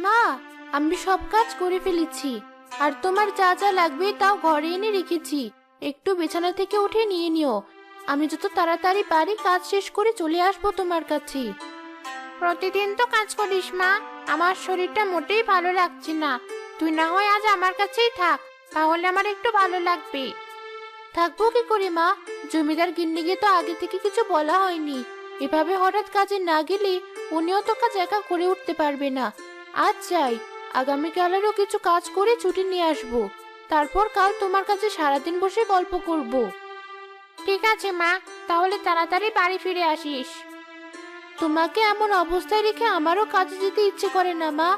মা, আমি সব কাজ করে ফেলেছি, আর তোমার যা যা লাগবে তাও ঘরে এনে রেখেছি। একটু বিছানা থেকে উঠে নিয়ে নিও। আমি যত তাড়াতাড়ি পারি কাজ শেষ করে চলে আসবো তোমার কাছে। প্রতিদিন তো কাজ করিস মা, আমার শরীরটা মোটেই ভালো লাগছে না। তুই না হয় আজ আমার কাছেই থাক, তাহলে আমার একটু ভালো লাগবে। থাকবো কি করে মা? জমিদার গিন্নিকে তো আগে থেকে কিছু বলা হয়নি। এভাবে হঠাৎ কাজে না গেলে উনিও তো কাজ একা করে উঠতে পারবে না। আজ যাই, আগামীকালেরও কিছু কাজ করে ছুটি নিয়ে আসবো। তারপর কাল তোমার কাছে সারাদিন বসে গল্প করব। ঠিক আছে মা, তাহলে তাড়াতাড়ি বাড়ি ফিরে আসিস। তোমাকে এমন অবস্থায় রেখে আমারও কাজে যেতে ইচ্ছে করে না মা,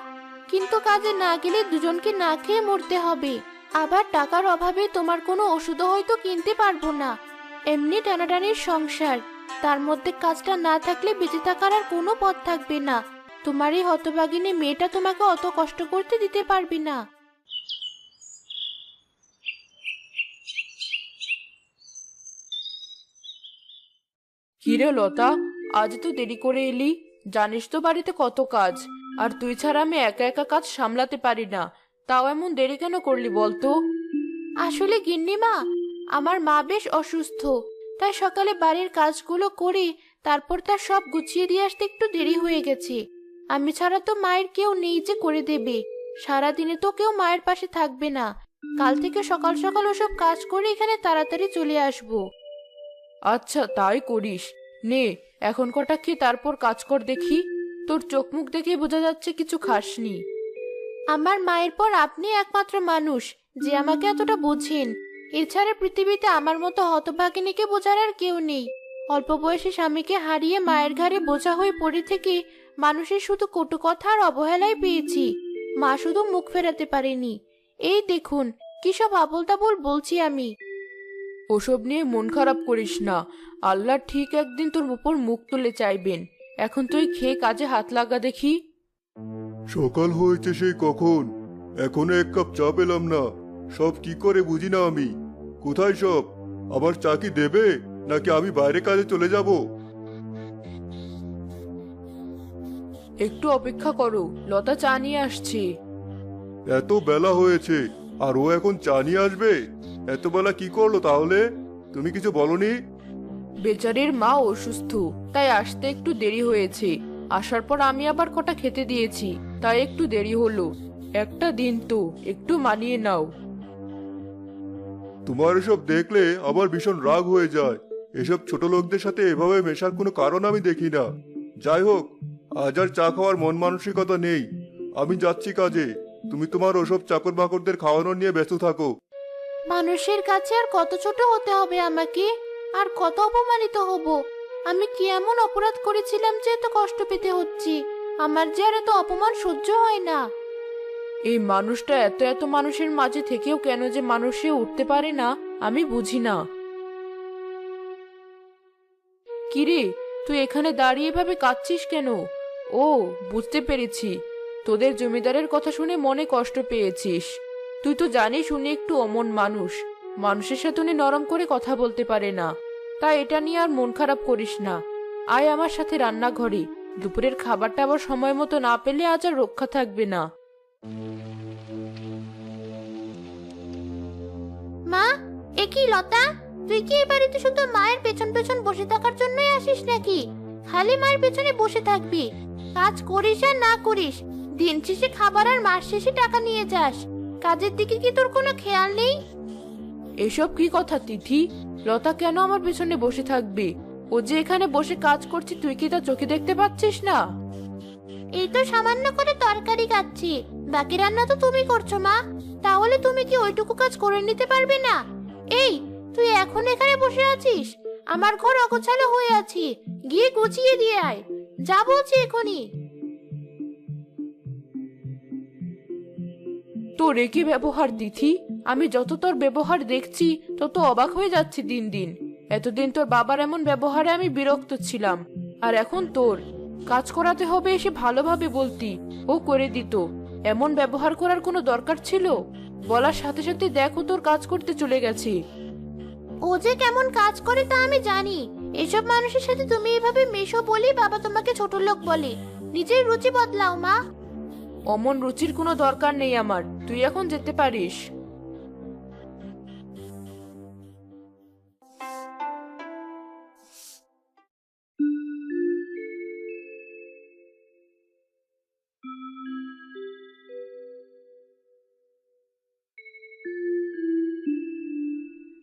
কিন্তু কাজে না গেলে দুজনকে না খেয়ে মরতে হবে। আবার টাকার অভাবে তোমার কোনো ওষুধও হয়তো কিনতে পারবো না। এমনি টানাটানির সংসার, তার মধ্যে কাজটা না থাকলে বেঁচে থাকার আর কোনো পথ থাকবে না। তোমার এই হতভাগিনী মেয়েটা তোমাকে অত কষ্ট করতে দিতে পারবে না। কিরে লতা, আজ তো দেরি করে এলি। জানিস তো বাড়িতে কত কাজ, আর তুই ছাড়া আমি একা একা কাজ সামলাতে পারি না। তাও এমন দেরি কেন করলি বলতো? আসলে গিন্নিমা, আমার মা বেশ অসুস্থ, তাই সকালে বাড়ির কাজগুলো করে তারপর তার সব গুছিয়ে দিয়ে আসতে একটু দেরি হয়ে গেছে। আমি ছাড়া তো মায়ের কেউ নেই যে করে দেবে। সারাদিনে তো কেউ মায়ের পাশে থাকবে না। কাল থেকে সকাল সকাল ওসব কাজ করে এখানে তাড়াতাড়ি চলে আসবো। আচ্ছা, তাই করিস। নে, এখন কটা খেয়ে তারপর কাজ কর দেখি। তোর চোখ মুখ দেখে বোঝা যাচ্ছে কিছু খাসনি। আমার মায়ের পর আপনি একমাত্র মানুষ যে আমাকে এতটা বোঝেন। এছাড়া পৃথিবীতে আমার মতো হতভাগিনীকে বোঝার আর কেউ নেই। অল্প বয়সে স্বামীকে হারিয়ে মায়ের ঘাড়ে বোঝা হয়ে পড়ে থেকে মানুষের শুধু কটু কথা আর অবহেলাই পেয়েছি। মা শুধু মুখ ফেরাতে পারেনি। এই দেখুন কি সব আবোল তাবোল বলছি আমি। ওসব নিয়ে মন খারাপ করিস না। আল্লাহ ঠিক একদিন তোর উপর মুখ তুলে চাইবেন। এখন তুই খেয়ে কাজে হাত লাগা দেখি। সকাল হয়েছে সেই কখন, এখনো এক কাপ চা পেলাম না। সব কি করে বুঝি না আমি। কোথায় সব? আবার চা কি দেবে, নাকি আমি বাইরে কাজে চলে যাব? একটু অপেক্ষা করো, লতা চা নিয়ে আসছি। এত বেলা হয়েছে আর ও এখন চা নিয়ে আসবে? এত বেলা কি করলো তাহলে? তুমি কিছু বলনি? বেচারির মা অসুস্থ, তাই আসতে একটু দেরি হয়েছে। আসার পর আমি আবার কটা খেতে দিয়েছি, তাই একটু দেরি হলো। একটা দিন তো, একটু মানিয়ে নাও। তোমার এসব দেখলে আবার ভীষণ রাগ হয়ে যায়। এসব ছোট লোকদের সাথে এভাবে মেশার কোনো কারণ আমি দেখি না। যাই হোক, আজ আর চা খাওয়ার মন মানসিকতা নেই। আমি যাচ্ছি কাজে। তুমি তোমার ওসব চাকর বাকরদের খাওয়ানো নিয়ে ব্যস্ত থাকো। মানুষের কাছে আর কত ছোট হতে হবে আমাকে, আর কত অপমানিত হব? আমি কি এমন অপরাধ করেছিলাম যে এত কষ্ট পেতে হচ্ছে? আমার যে আর এত অপমান সহ্য হয় না। এই মানুষটা এত এত মানুষের মাঝে থেকেও কেন যে মানুষে উঠতে পারে না, আমি বুঝি না। কিরে, তুই এখানে দাঁড়িয়ে এভাবে কাঁদছিস কেন? ও, বুঝতে পেরেছি, তোদের জমিদারের কথা শুনে মনে কষ্ট পেয়েছিস। তুই তো জানিস উনি একটু অমন মানুষ। মানুষের সাথে উনি নরম করে কথা বলতে পারে না। তাই এটা নিয়ে আর মন খারাপ করিস না। আয় আমার সাথে রান্নাঘরে। দুপুরের খাবারটা আবার সময় মতো না পেলে আজ আর রক্ষা থাকবে না। মা, এ কি লতা, তুই কি এই বাড়িতে শুধু মায়ের পেছন পেছন বসে থাকার জন্যই আসিস নাকি? খালি মায়ের পেছনে বসে থাকবি, কাজ করিস আর না করিস, দিন শেষে খাবার আর মাস শেষে টাকা নিয়ে যাস। কাজের দিকে কি তোর কোনো খেয়াল নেই? এসব কি কথা তিথি? লতা কেন আমার পেছনে বসে থাকবে? ও যে এখানে বসে কাজ করছে তুই কি তা চোখে দেখতে পাচ্ছিস না? এই তো সামান্য করে তরকারি কাটছি, বাকি রান্না তো তুমি করছো মা। তাহলে তুমি কি ওইটুকু কাজ করে নিতে পারবে না? এই, তুই এখন এখানে বসে আছিস? আমার ঘর অগোছালো হয়ে আছে, গিয়ে গুছিয়ে দিয়ে আয়। যা বলছি এখনই। তোর একই ব্যবহার তিথি। আমি যত তোর ব্যবহার দেখছি তত অবাক হয়ে যাচ্ছি দিন দিন। এতদিন তোর বাবার এমন ব্যবহারে আমি বিরক্ত ছিলাম, আর এখন তোর কাজ করাতে হবে এসে ভালোভাবে বলতি, ও করে দিত। এমন ব্যবহার করার কোনো দরকার ছিল? বলার সাথে সাথে দেখো তোর কাজ করতে চলে গেছে। ও যে কেমন কাজ করে তা আমি জানি। এসব মানুষের সাথে তুমি এভাবে মেশো বলি বাবা তোমাকে ছোট লোক বলে। নিজের রুচি বদলাও মা। অমন রুচির কোনো দরকার নেই আমার, তুই এখন যেতে পারিস।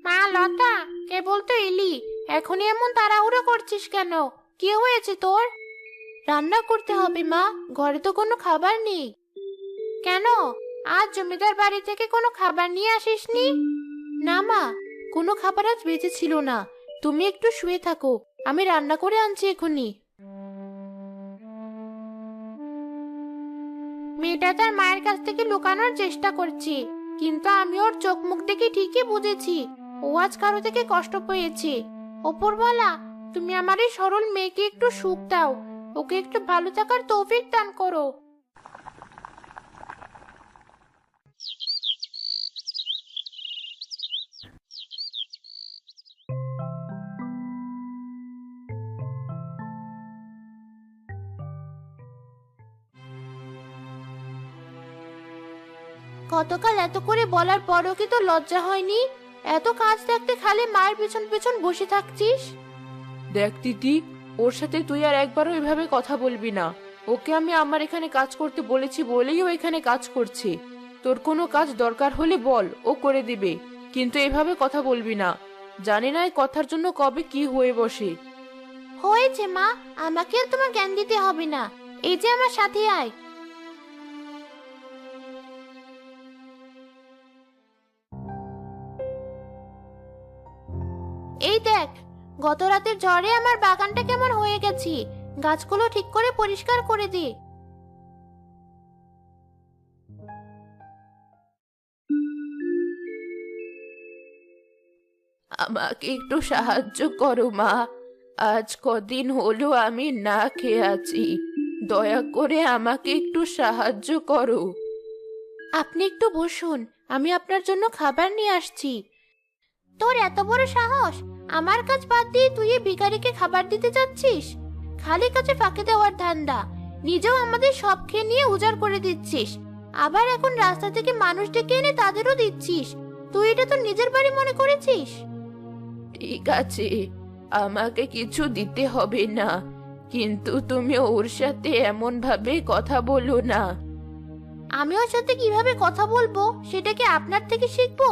মা লতা, কেবল তো এলি, এখনই এমন তাড়াহুড়ো করছিস কেন? কি হয়েছে তোর? রান্না করতে হবে মা, ঘরে তো কোনো খাবার নেই। কেন, আজ জমিদার বাড়ি থেকে কোনো খাবার নিয়ে আসিসনি? না মা, কোনো খাবার আজ বেঁচে ছিল না। তুমি একটু শুয়ে থাকো, আমি রান্না করে আনছি এখনই। মেয়েটা তার মায়ের কাছ থেকে লুকানোর চেষ্টা করছে, কিন্তু আমি ওর চোখ মুখ দেখে ঠিকই বুঝেছি ও আজ কারো থেকে কষ্ট পেয়েছে। ওপরওয়ালা, তুমি আমার এই সরল মেয়েকে একটু সুখ দাও, ওকে একটু ভালো থাকার তৌফিক দান করো। গতকাল এত করে বলার পরও কি তো লজ্জা হয়নি? এত কাজ থাকতে খালি মায়ের পিছন পিছন বসে থাকছিস। দেখ তিতি, ওর সাথে তুই আর একবারও এভাবে কথা বলবি না। ওকে আমি আমার এখানে কাজ করতে বলেছি বলেই ও এখানে কাজ করছে। তোর কোনো কাজ দরকার হলে বল, ও করে দিবে, কিন্তু এভাবে কথা বলবি না। জানি না এই কথার জন্য কবে কি হয়ে বসে। হয়েছে মা, আমাকে আর তোমার জ্ঞান দিতে হবে না। এই যে আমার সাথে আয়। এই দেখ, গত রাতের ঝড়ে আমার বাগানটা কেমন হয়ে গেছে। গাছগুলো ঠিক করে পরিষ্কার করে দে। আমাকে একটু সাহায্য করো মা, আজ কদিন হলো আমি না খেয়ে আছি। দয়া করে আমাকে একটু সাহায্য করো। আপনি একটু বসুন, আমি আপনার জন্য খাবার নিয়ে আসছি। তোর এত বড় সাহস, আমার কাজ বাদ দিয়ে তুই এই ভিখারিকে খাবার দিতে যাচ্ছিস? খালি কাজে ফাঁকি দেওয়ার ধান্দা, নিজেও আমাদের সব খেয়ে নিয়ে উজাড় করে দিচ্ছিস। আবার এখন রাস্তা থেকে মানুষ ডেকে এনে তাদেরও দিচ্ছিস। তুই এটা তো নিজের বাড়ি মনে করেছিস? ঠিক আছে, আমাকে কিছু দিতে হবে না, কিন্তু তুমি ওর সাথে এমন ভাবে কথা বলো না। আমি ওর সাথে কিভাবে কথা বলবো সেটা কি আপনার থেকে শিখবো?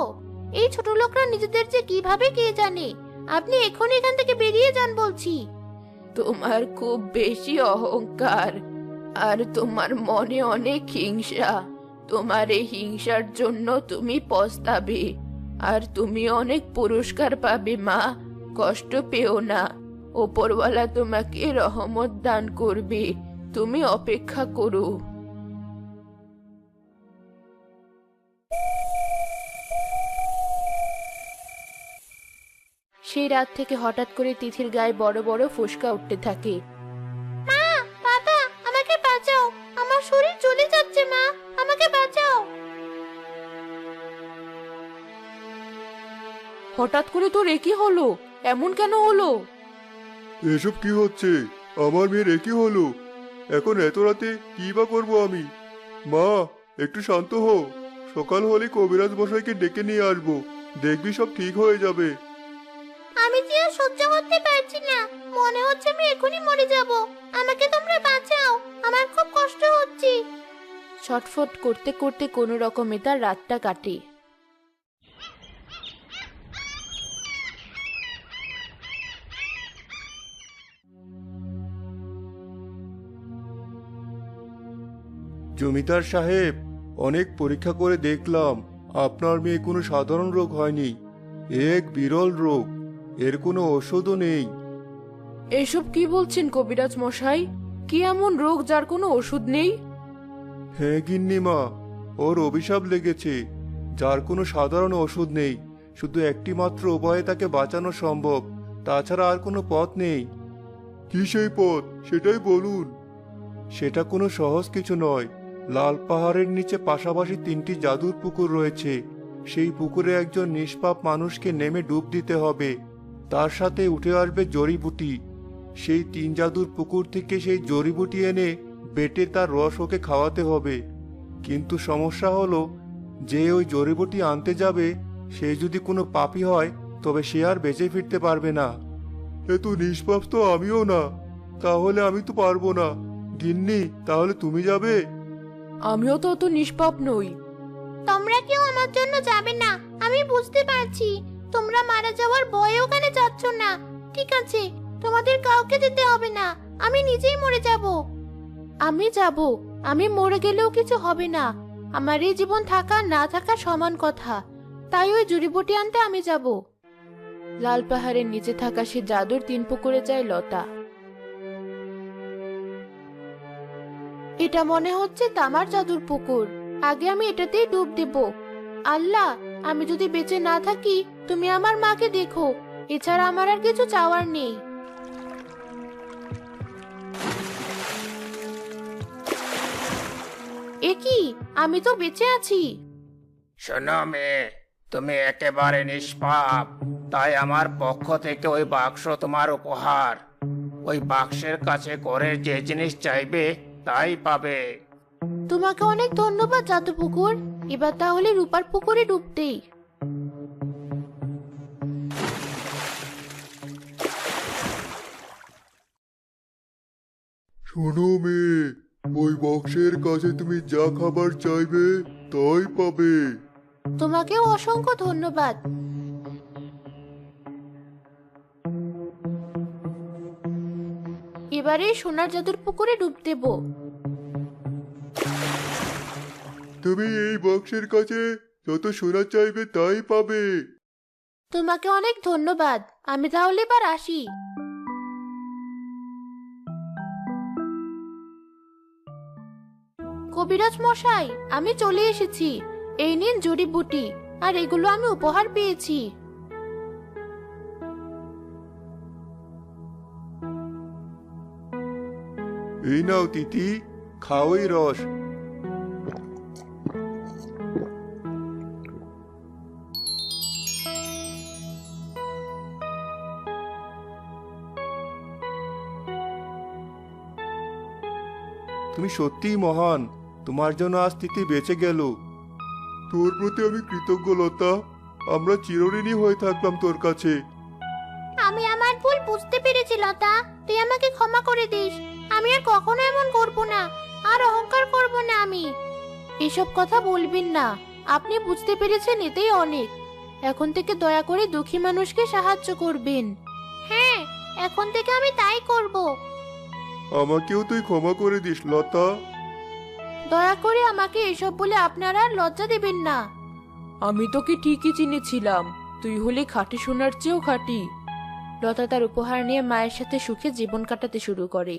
এই ছোট লোকরা নিজেদের যে কিভাবে কে জানে। আপনি এখনই এখান থেকে বেরিয়ে যান বলছি। তোমার খুব বেশি অহংকার, আর তোমার মনে অনেক হিংসা। তোমার এই হিংসার জন্য তুমি পস্তাবে, আর তুমি অনেক পুরস্কার পাবে মা। কষ্ট পেও না, ওপরওয়ালা তোমাকে রহমত দান করবে। তুমি অপেক্ষা করো। সেই রাত থেকে হঠাৎ করে তিথির গায়ে বড় বড় ফোসকা উঠতে থাকে। মা, বাবা, আমাকে বাঁচাও, আমার শরীর জ্বলে যাচ্ছে। মা, আমাকে বাঁচাও। হঠাৎ করে তোর কি হলো? এমন কেন হলো? এসব কি হচ্ছে? আমার মেয়ের একই হলো। এখন এত রাতে কি বা করবো আমি? মা, একটু শান্ত হো। সকাল হলে কবিরাজ মশাইকে ডেকে নিয়ে আসবো, দেখবি সব ঠিক হয়ে যাবে। আমি যে আর সহ্য করতে পারছি না, মনে হচ্ছে আমি এখনই মরে যাব। আমাকে তোমরা বাঁচাও, আমার খুব কষ্ট হচ্ছে। ছটফট করতে করতে কোনো রকমে তার রাতটা কাটে। জমিদার সাহেব, অনেক পরীক্ষা করে দেখলাম আপনার মেয়ে কোনো সাধারণ রোগ হয়নি, এক বিরল রোগ। এর কোনো ওষুধও নেই। এসব কি বলছেন কবিরাজ মশাই? কি এমন রোগ যার কোনো ওষুধ নেই? হ্যাঁ গিন্নিমা, ওর অভিশাপ লেগেছে, যার কোনো সাধারণ ওষুধ নেই। শুধু একটি মাত্র উপায়ে তাকে বাঁচানো সম্ভব, তাছাড়া আর কোনো পথ নেই। কি সেই পথ, সেটাই বলুন। সেটা কোনো সহজ কিছু নয়। লাল পাহাড়ের নিচে পাশাপাশি 3টি জাদুর পুকুর রয়েছে। সেই পুকুরে একজন নিষ্পাপ মানুষকে নেমে ডুব দিতে হবে, তার সাথে উঠে আসবে জড়িবুটি। সেই 3 জাদুর পুকুর থেকে সেই জড়িবুটি এনে বেটে তার রস ওকে খাওয়াতে হবে। কিন্তু সমস্যা হলো, যে ওই জড়িবুটি আনতে যাবে সে যদি কোনো পাপী হয় তবে সে আর বেঁচে ফিরতে পারবে না। এত নিষ্পাপ তো আমিও না, তাহলে আমি তো পারবো না। গিন্নি, তাহলে তুমি যাবে? আমিও তো অত নিষ্পাপ নই। তোমরা কেউ আমার জন্য যাবে না, আমি বুঝতে পারছি। তোমরা মারা যাওয়ার ভয়ে ওখানে যাচ্ছ না। ঠিক আছে, তোমাদের কাউকে যেতে হবে না, আমি নিজেই মরে যাব। আমি যাব, আমি মরে গেলেও কিছু হবে না। আমার এই জীবন থাকা না থাকা সমান কথা। তাই ওই জড়িবুটি আনতে আমি যাব। লাল পাহাড়ের নিচে থাকা সে জাদুর 3 পুকুরে যায় লতা। এটা মনে হচ্ছে তামার জাদুর পুকুর। আগে আমি এটাতেই ডুব দেব। আল্লাহ, আমি যদি বেঁচে না থাকি তুমি আমার মাকে দেখো। এছাড়া আমার আর কিছু চাওয়ার নেই। এ কি, আমি তো বেঁচে আছি। শোনো মেয়ে, তুমি একেবারে নিষ্পাপ, তাই আমার পক্ষ থেকে ওই বাক্স তোমার উপহার। ওই বাক্সের কাছে করে যে জিনিস চাইবে তাই পাবে। তোমাকে অনেক ধন্যবাদ জাদু পুকুর। এবার তাহলে রূপার পুকুরে ডুবতেই। শোনো মেয়ে, ওই বক্সের কাছে তুমি যা খাবার চাইবে তাই পাবে। তোমাকেও অসংখ্য ধন্যবাদ। এবারে সোনার জাদুর পুকুরে ডুব দেব। তুমি এই বক্সের কাছে যত সোনা চাইবে তাই পাবে। তোমাকে অনেক ধন্যবাদ। আমি তাহলে এবার আসি। কবিরাজ মশাই, আমি চলে এসেছি। এই নিন জড়িবুটি, আর এগুলো আমি উপহার পেয়েছি। এই নাও তিতি, খাও এই রস। তুমি সত্যিই মহান, তোমার জন্য আজ তিতি বেঁচে গেল। তোর প্রতি আমি কৃতজ্ঞ লতা। আমরা চিরঋণী হয়ে থাকলাম তোর কাছে। আমি আমার ভুল বুঝতে পেরেছি লতা, তুই আমাকে ক্ষমা করে দিস। আমি আর কখনো এমন করব না, আর অহংকার করব না আমি। এসব কথা বলবেন না, আপনি বুঝতে পেরেছেন এতেই অনেক। এখন থেকে দয়া করে দুঃখী মানুষকে সাহায্য করবেন। হ্যাঁ, এখন থেকে আমি তাই করব। আমাকেও তুই ক্ষমা করে দিস লতা। দয়া করে আমাকে এসব বলে আপনারা আর লজ্জা দেবেন না। আমি তোকে ঠিকই চিনেছিলাম, তুই হলি খাঁটি সোনার চেয়েও খাঁটি। লতা তার উপহার নিয়ে মায়ের সাথে সুখে জীবন কাটাতে শুরু করে।